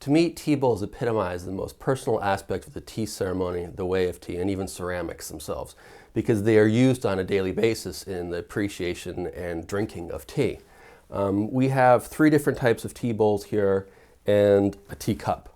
To me, tea bowls epitomize the most personal aspect of the tea ceremony, the way of tea, and even ceramics themselves, because they are used on a daily basis in the appreciation and drinking of tea. We have 3 different types of tea bowls here and a teacup.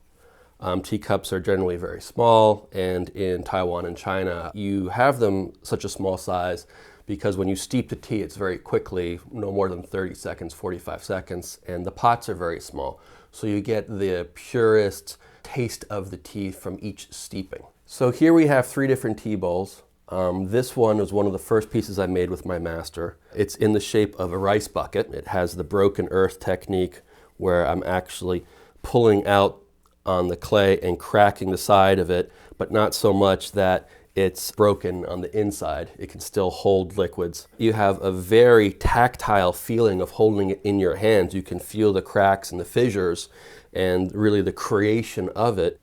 Teacups are generally very small, and in Taiwan and China, you have them such a small size because when you steep the tea, it's very quickly, no more than 30 seconds, 45 seconds, and the pots are very small. So you get the purest taste of the tea from each steeping. So here we have 3 different tea bowls. This one was one of the first pieces I made with my master. It's in the shape of a rice bucket. It has the broken earth technique where I'm actually pulling out on the clay and cracking the side of it, but not so much that it's broken on the inside. It can still hold liquids. You have a very tactile feeling of holding it in your hands. You can feel the cracks and the fissures and really the creation of it.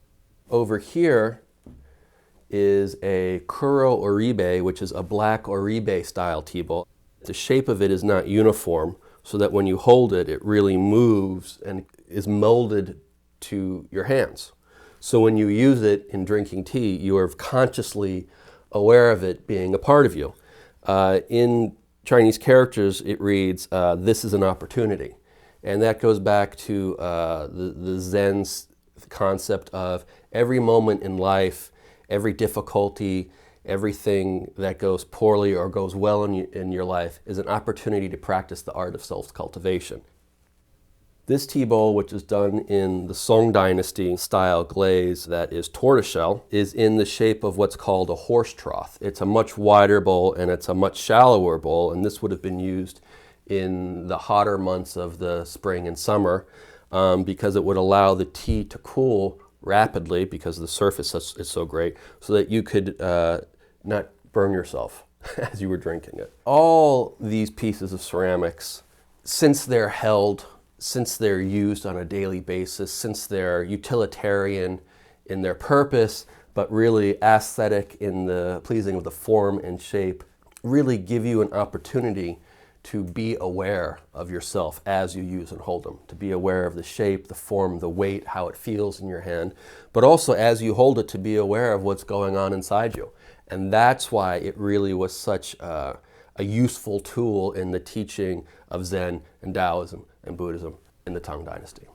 Over here is a Kuro Oribe, which is a black Oribe style tea bowl. The shape of it is not uniform, so that when you hold it, it really moves and is molded to your hands. So when you use it in drinking tea, you are consciously aware of it being a part of you. In Chinese characters, it reads, "This is an opportunity." And that goes back to the Zen's concept of every moment in life, every difficulty, everything that goes poorly or goes well in your life is an opportunity to practice the art of self-cultivation. This tea bowl, which is done in the Song Dynasty style glaze that is tortoiseshell, is in the shape of what's called a horse trough. It's a much wider bowl and it's a much shallower bowl, and this would have been used in the hotter months of the spring and summer because it would allow the tea to cool rapidly because the surface is so great, so that you could not burn yourself as you were drinking it. All these pieces of ceramics, since they're held, since they're used on a daily basis, since they're utilitarian in their purpose, but really aesthetic in the pleasing of the form and shape, really give you an opportunity to be aware of yourself as you use and hold them, to be aware of the shape, the form, the weight, how it feels in your hand, but also as you hold it to be aware of what's going on inside you. And that's why it really was such a useful tool in the teaching of Zen and Taoism and Buddhism in the Tang Dynasty.